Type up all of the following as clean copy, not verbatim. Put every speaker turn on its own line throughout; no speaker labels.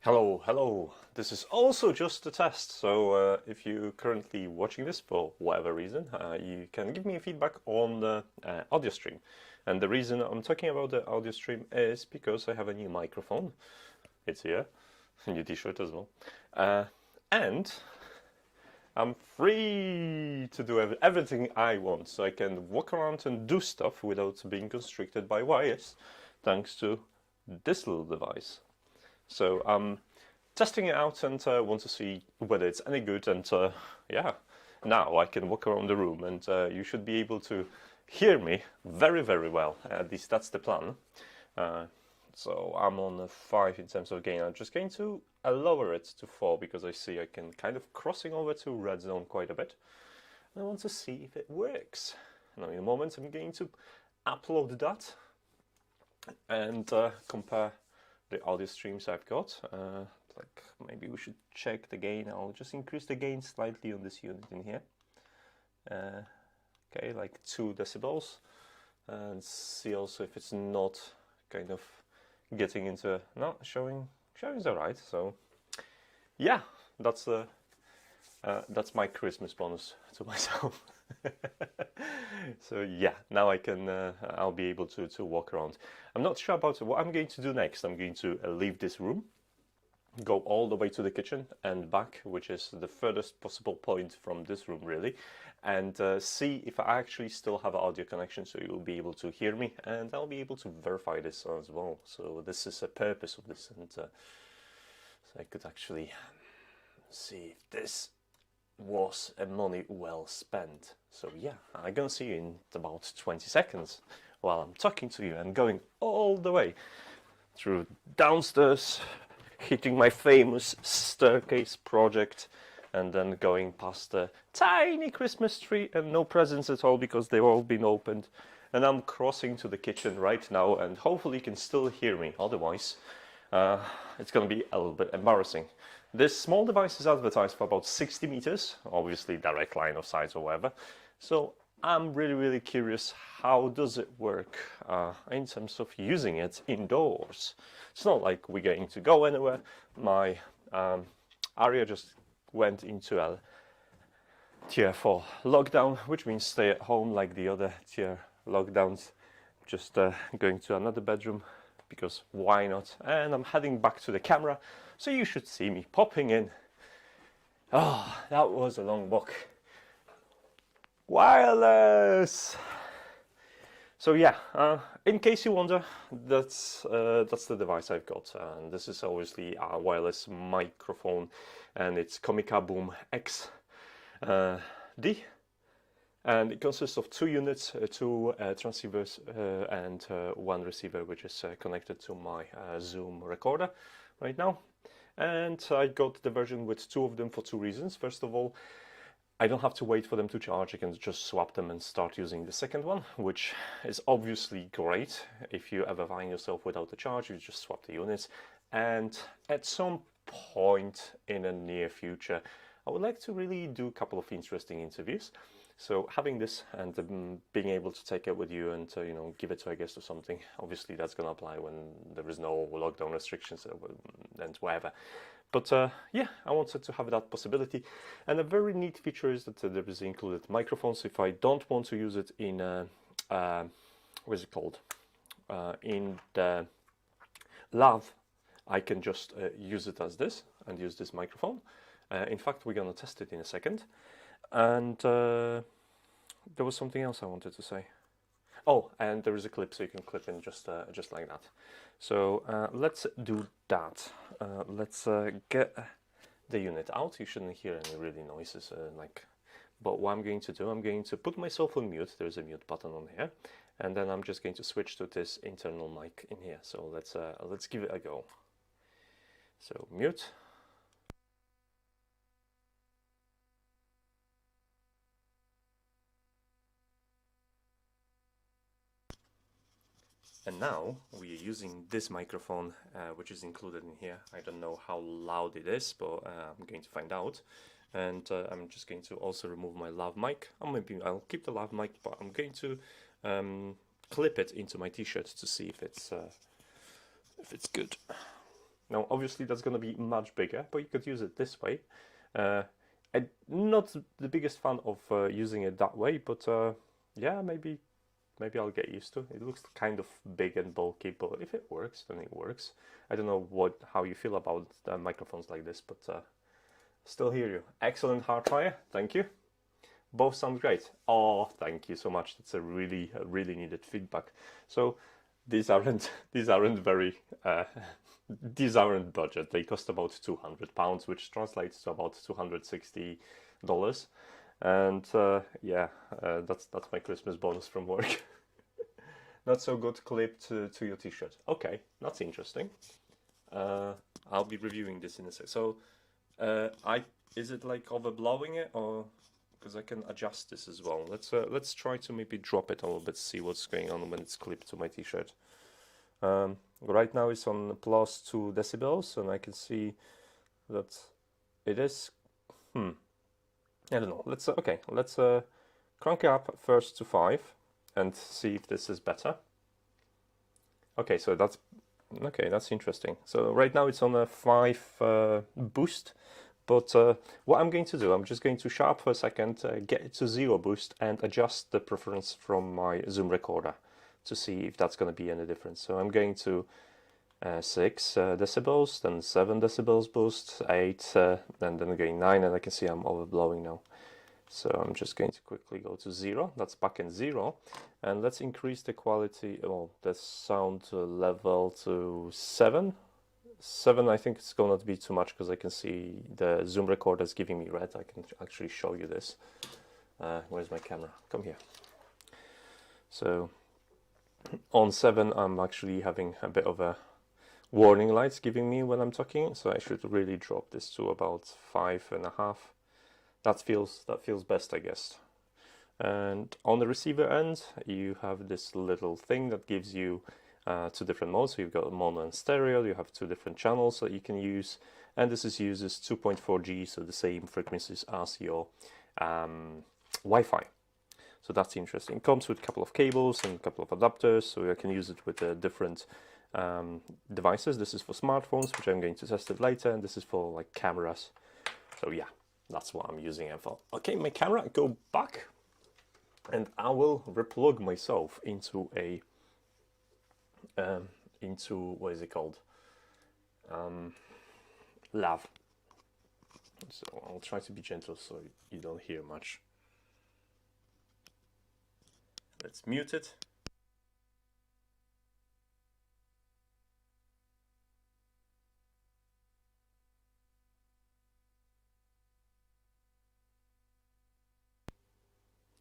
Hello, hello. This is also just a test, so if you're currently watching this for whatever reason, you can give me a feedback on the audio stream. And the reason I'm talking about the audio stream is because I have a new microphone. It's here, a new t-shirt as well. And I'm free to do everything I want, so I can walk around and do stuff without being constricted by wires, thanks to this little device. So I'm testing it out and want to see whether it's any good, and yeah, now I can walk around the room and you should be able to hear me very, very well. At least that's the plan. So I'm on a 5 in terms of gain. I'm just going to lower it to 4 because I see I can kind of crossing over to red zone quite a bit. And I want to see if it works. Now in a moment I'm going to upload that and compare the audio streams I've got. Like maybe we should check the gain. I'll just increase the gain slightly on this unit in here. Okay, like 2 decibels, and see also if it's not kind of getting into showing's alright. So yeah, that's my Christmas bonus to myself. So yeah, now I can I'll be able to walk around. I'm not sure about what I'm going to do next. I'm going to leave this room, go all the way to the kitchen and back, which is the furthest possible point from this room really, and see if I actually still have an audio connection, so you'll be able to hear me, and I'll be able to verify this as well. So this is a purpose of this, and so I could actually see if this was a money well spent. So yeah, I'm gonna see you in about 20 seconds while I'm talking to you and going all the way through downstairs, hitting my famous staircase project, and then going past the tiny Christmas tree and no presents at all because they've all been opened. And I'm crossing to the kitchen right now, and hopefully you can still hear me. Otherwise it's gonna be a little bit embarrassing. This small device is advertised for about 60 meters, obviously direct line of sight or whatever. So I'm really curious, how does it work in terms of using it indoors? It's not like we're going to go anywhere. My area just went into a tier 4 lockdown, which means stay at home like the other tier lockdowns. Just going to another bedroom because why not? And I'm heading back to the camera, so you should see me popping in. Oh, that was a long walk. Wireless! So yeah, in case you wonder, that's the device I've got. And this is obviously a wireless microphone, and it's Comica Boom X D. And it consists of 2 units, 2 transceivers and 1 receiver, which is connected to my Zoom recorder right now. And I got the version with 2 of them for 2 reasons. First of all, I don't have to wait for them to charge. I can just swap them and start using the second one, which is obviously great. If you ever find yourself without a charge, you just swap the units. And at some point in the near future, I would like to really do a couple of interesting interviews. So having this and being able to take it with you and you know, give it to a guest or something, obviously that's going to apply when there is no lockdown restrictions and whatever. But yeah, I wanted to have that possibility. And a very neat feature is that there is included microphones. If I don't want to use it in what is it called, in the lav, I can just use it as this and use this microphone. In fact, we're going to test it in a second. And there was something else I wanted to say. Oh, and there is a clip, so you can clip in just like that. So let's do that. Let's get the unit out. You shouldn't hear any really noises. But what I'm going to do, I'm going to put myself on mute. There's a mute button on here, and then I'm just going to switch to this internal mic in here. So let's give it a go. So mute. And now we are using this microphone, which is included in here. I don't know how loud it is, but I'm going to find out. And I'm just going to also remove my lav mic. Or maybe I'll keep the lav mic, but I'm going to clip it into my t-shirt to see if it's good. Now, obviously, that's going to be much bigger, but you could use it this way. I'm not the biggest fan of using it that way, but yeah, maybe I'll get used to it. It looks kind of big and bulky, but if it works, then it works. I don't know how you feel about microphones like this, but still hear you. Excellent hardwire, thank you. Both sound great. Oh, thank you so much. That's a really needed feedback. So these aren't very these aren't budget. They cost about £200, which translates to about $260. And yeah, that's my Christmas bonus from work. Not so good clip to your t-shirt. Okay, that's interesting. I'll be reviewing this in a sec. So is it like overblowing it, or because I can adjust this as well? Let's try to maybe drop it a little bit, see what's going on when it's clipped to my t-shirt. Right now it's on plus 2 decibels, and I can see that it is. I don't know. Let's crank it up first to 5 and see if this is better. Okay, so that's interesting. So right now it's on a 5 boost, but what I'm going to do, I'm just going to shut up for a second, get it to 0 boost, and adjust the preference from my Zoom recorder to see if that's going to be any difference. So I'm going to 6 decibels, then 7 decibels boost, 8, and then going 9, and I can see I'm overblowing now. So I'm just going to quickly go to 0. That's back in 0, and let's increase the quality, the sound level to 7. 7, I think it's going to be too much because I can see the Zoom recorder is giving me red. I can actually show you this. Where's my camera? Come here. So on 7, I'm actually having a bit of a warning lights giving me when I'm talking, so I should really drop this to about 5.5. That feels best, I guess. And on the receiver end, you have this little thing that gives you 2 different modes. So you've got mono and stereo. You have 2 different channels that you can use, and this uses 2.4G, so the same frequencies as your Wi-Fi. So that's interesting. It comes with a couple of cables and a couple of adapters, so I can use it with different devices. This is for smartphones, which I'm going to test it later, and this is for like cameras. So yeah, that's what I'm using it for. Okay, my camera, go back, and I will replug myself into a what is it called? Lav. So I'll try to be gentle so you don't hear much. Let's mute it.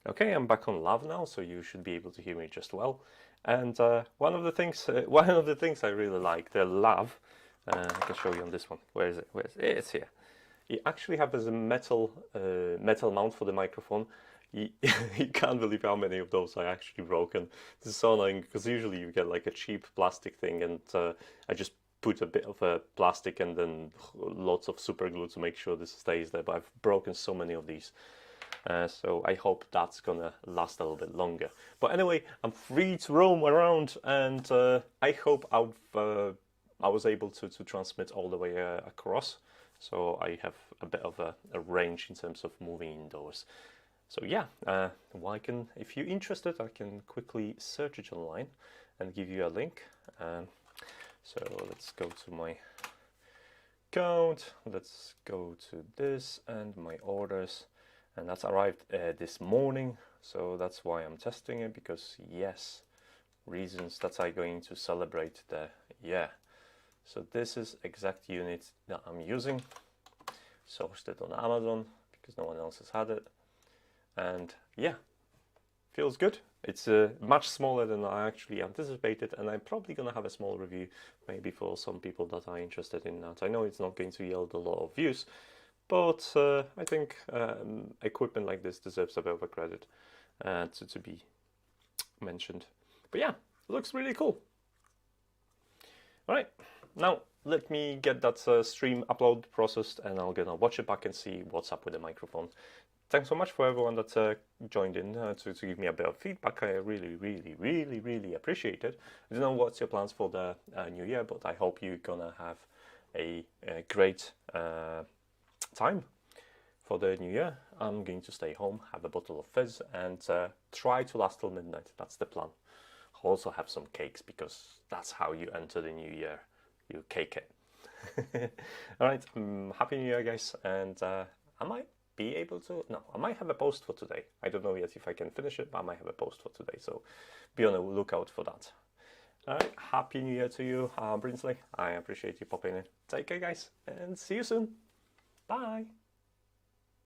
Okay, I'm back on Lav now, so you should be able to hear me just well. And one of the things I really like, the Lav, I can show you on this one. Where is it? It's here. You actually have as a metal mount for the microphone. You can't believe how many of those are actually broken. This is so annoying because usually you get like a cheap plastic thing, and I just put a bit of a plastic and then lots of super glue to make sure this stays there. But I've broken so many of these. So I hope that's gonna last a little bit longer. But anyway, I'm free to roam around, and I hope I was able to transmit all the way across. So I have a bit of a range in terms of moving indoors. So yeah, if you're interested, I can quickly search it online and give you a link. So let's go to my account. Let's go to this and my orders. And that's arrived this morning, so that's why I'm testing it, because yes, reasons that I'm going to celebrate So this is exact unit that I'm using, sourced it on Amazon because no one else has had it, and yeah, feels good. It's much smaller than I actually anticipated, and I'm probably gonna have a small review maybe for some people that are interested in that. I know it's not going to yield a lot of views, but I think equipment like this deserves a bit of a credit to be mentioned. But yeah, it looks really cool. All right, now let me get that stream upload processed, and I'm gonna watch it back and see what's up with the microphone. Thanks so much for everyone that joined in to give me a bit of feedback. I really appreciate it. I don't know what's your plans for the new year, but I hope you're gonna have a great time for the new year. I'm going to stay home, have a bottle of fizz, and try to last till midnight. That's the plan. I'll also have some cakes, because that's how you enter the new year. You cake it. Alright, Happy New Year, guys, and I might be able to... No, I might have a post for today. I don't know yet if I can finish it, but I might have a post for today, so be on the lookout for that. Alright, Happy New Year to you, Brinsley. I appreciate you popping in. Take care, guys, and see you soon. Bye!